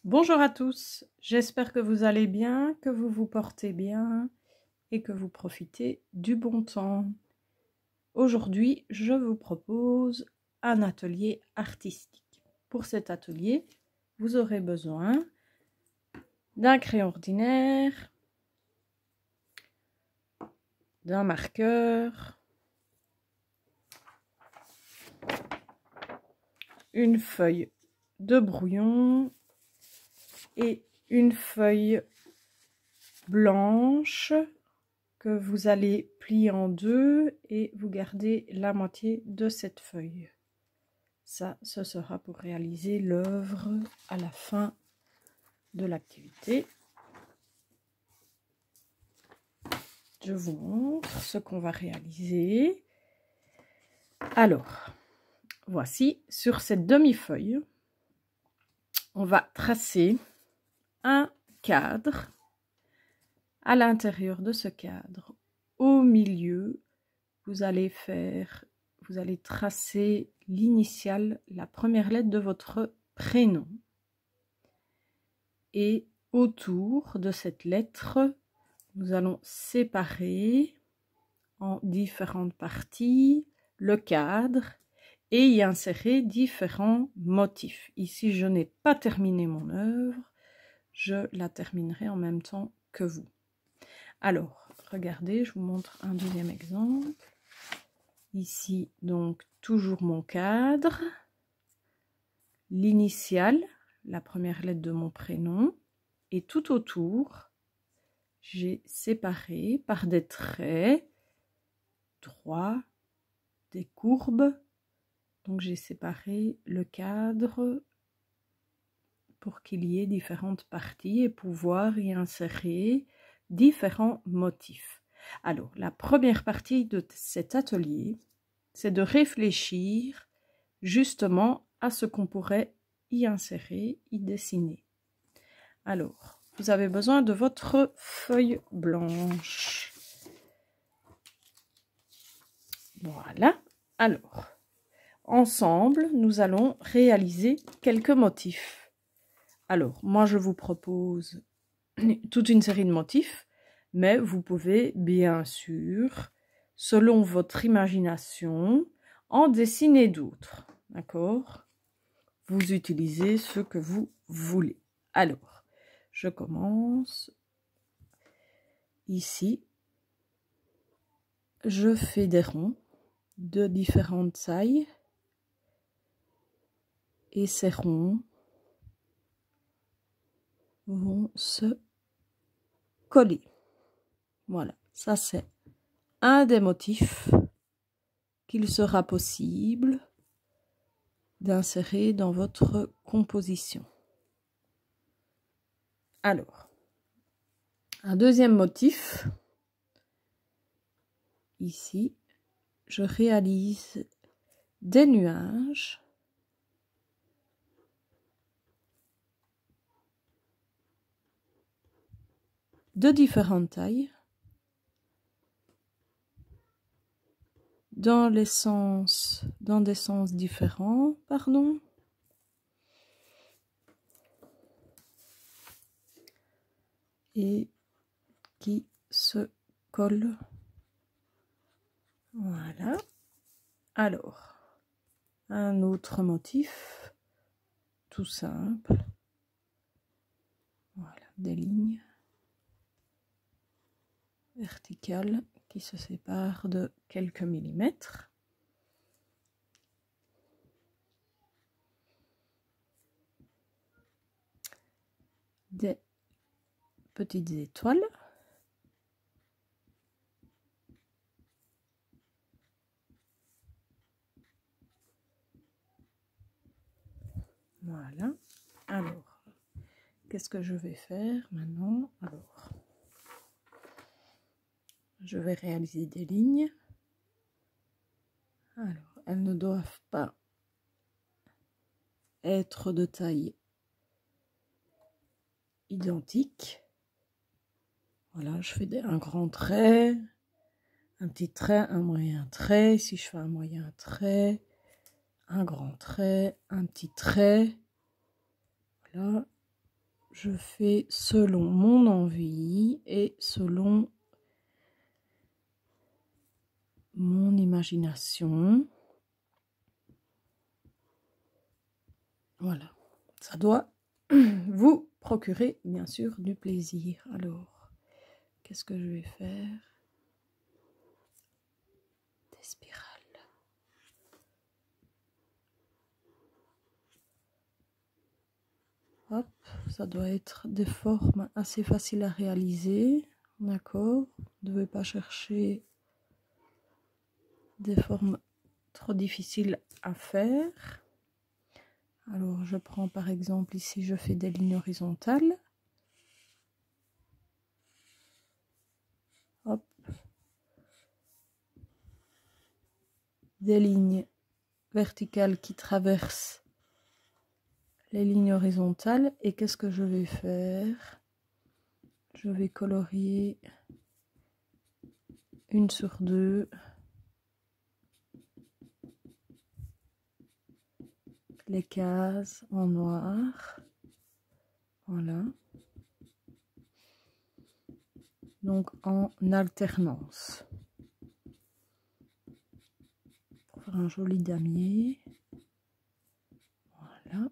Bonjour à tous, j'espère que vous allez bien, que vous vous portez bien et que vous profitez du bon temps. Aujourd'hui, je vous propose un atelier artistique. Pour cet atelier, vous aurez besoin d'un crayon ordinaire, d'un marqueur, une feuille de brouillon et une feuille blanche que vous allez plier en deux et vous gardez la moitié de cette feuille. Ça, ce sera pour réaliser l'œuvre à la fin de l'activité. Je vous montre ce qu'on va réaliser. Alors, voici, sur cette demi-feuille, on va tracer un cadre. À l'intérieur de ce cadre, au milieu, vous allez tracer l'initiale, la première lettre de votre prénom. Et autour de cette lettre, nous allons séparer en différentes parties le cadre et y insérer différents motifs. Ici, je n'ai pas terminé mon œuvre, je la terminerai en même temps que vous. Alors, regardez, je vous montre un deuxième exemple. Ici, donc, toujours mon cadre, l'initiale, la première lettre de mon prénom, et tout autour, j'ai séparé par des traits droits, des courbes. Donc, j'ai séparé le cadre pour qu'il y ait différentes parties et pouvoir y insérer différents motifs. Alors, la première partie de cet atelier, c'est de réfléchir justement à ce qu'on pourrait y insérer, y dessiner. Alors, vous avez besoin de votre feuille blanche. Voilà. Alors, ensemble, nous allons réaliser quelques motifs. Alors, moi, je vous propose toute une série de motifs, mais vous pouvez bien sûr, selon votre imagination, en dessiner d'autres. D'accord? Vous utilisez ce que vous voulez. Alors, je commence. Ici, je fais des ronds de différentes tailles. Et ces ronds vont se coller. Voilà, ça c'est un des motifs qu'il sera possible d'insérer dans votre composition. Alors, un deuxième motif, ici, je réalise des nuages de différentes tailles, dans des sens différents, pardon. Et qui se collent. Voilà. Alors, un autre motif, tout simple. Voilà, des lignes verticales qui se séparent de quelques millimètres. Des petites étoiles. Voilà. Alors, qu'est-ce que je vais faire maintenant? Alors, je vais réaliser des lignes. Alors, elles ne doivent pas être de taille identique. Voilà, je fais un grand trait, un petit trait, un moyen trait. Si je fais un moyen trait, un grand trait, un petit trait. Voilà. je fais selon mon envie et selon mon imagination. Voilà, ça doit vous procurer bien sûr du plaisir. Alors, qu'est-ce que je vais faire? Des spirales. Hop, ça doit être des formes assez faciles à réaliser, d'accord? Vous ne devez pas chercher des formes trop difficiles à faire. Alors, je prends par exemple ici, je fais des lignes horizontales. Hop. Des lignes verticales qui traversent les lignes horizontales. Et qu'est-ce que je vais faire? Je vais colorier une sur deux les cases en noir. Voilà. Donc en alternance. Pour faire un joli damier. Voilà.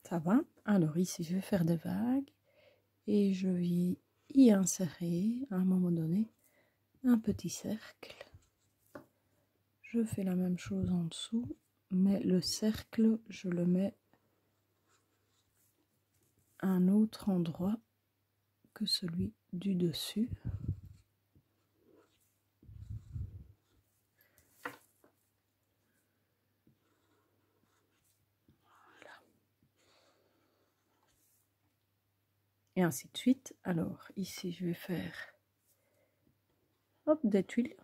Ça va? Alors ici, je vais faire des vagues et je vais y insérer à un moment donné un petit cercle. Je fais la même chose en dessous, mais le cercle, je le mets à un autre endroit que celui du dessus. Et ainsi de suite. Alors ici je vais faire hop, des tuiles,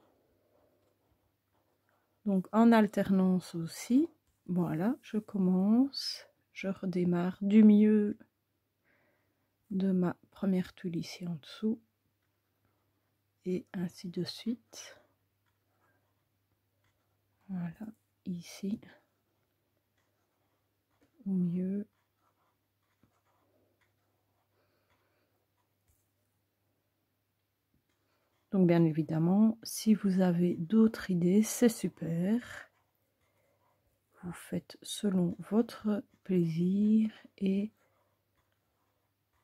donc en alternance aussi. Voilà, je commence, je redémarre du milieu de ma première tuile ici en dessous et ainsi de suite. Voilà, ici au milieu. Donc bien évidemment, si vous avez d'autres idées, c'est super. Vous faites selon votre plaisir et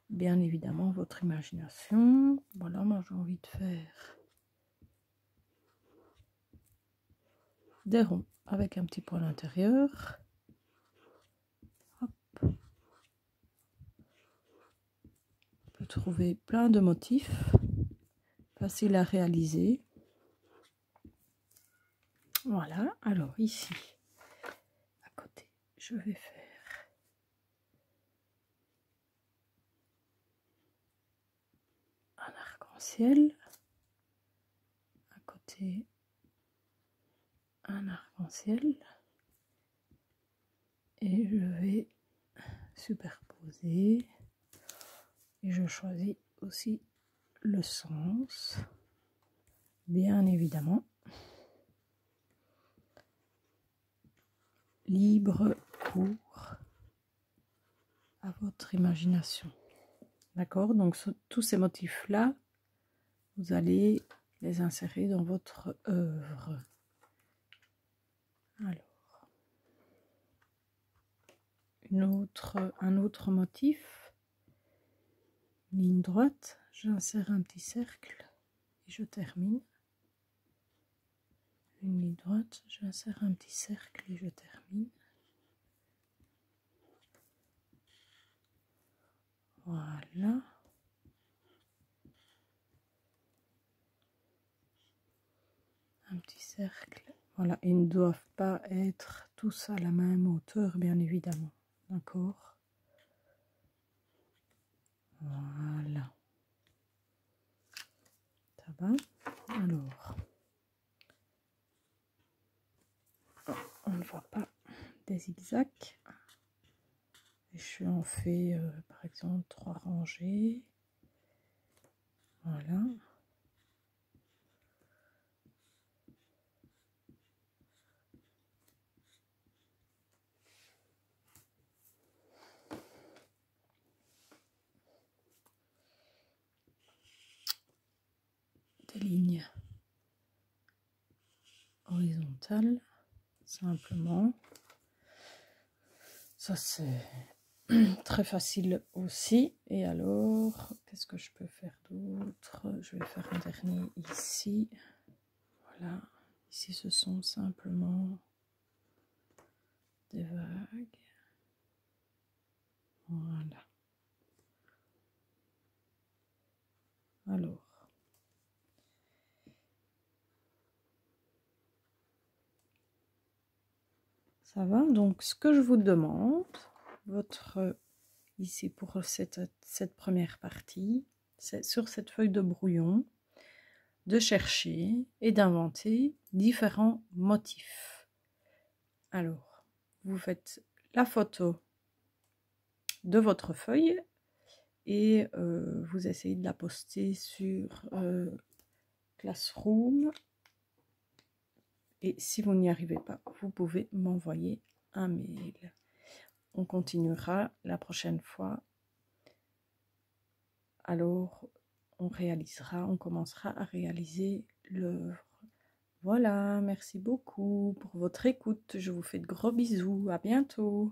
bien évidemment votre imagination. Voilà, moi j'ai envie de faire des ronds avec un petit point à l'intérieur. On peut trouver plein de motifs faciles à réaliser. Voilà, alors ici, à côté, je vais faire un arc-en-ciel. À côté, un arc-en-ciel. Et je vais superposer. Et je choisis aussi le sens, bien évidemment. Libre cours à votre imagination. D'accord? Donc tous ces motifs-là, vous allez les insérer dans votre œuvre. Alors, un autre motif, ligne droite, j'insère un petit cercle et je termine. Une ligne droite, j'insère un petit cercle et je termine. Voilà. Un petit cercle. Voilà, ils ne doivent pas être tous à la même hauteur, bien évidemment. D'accord? Voilà. Ça va? Alors, on ne voit pas des zigzags. Je en fais par exemple 3 rangées. Voilà. Des lignes horizontales, simplement. Ça, c'est très facile aussi. Et alors, qu'est-ce que je peux faire d'autre? Je vais faire un dernier ici. Voilà. Ici, ce sont simplement des vagues. Voilà. Alors. Ça va? Donc, ce que je vous demande, ici pour cette première partie, c'est sur cette feuille de brouillon, de chercher et d'inventer différents motifs. Alors, vous faites la photo de votre feuille et vous essayez de la poster sur Classroom. Et si vous n'y arrivez pas, vous pouvez m'envoyer un mail. On continuera la prochaine fois. Alors, on commencera à réaliser l'œuvre. Voilà, merci beaucoup pour votre écoute. Je vous fais de gros bisous. À bientôt.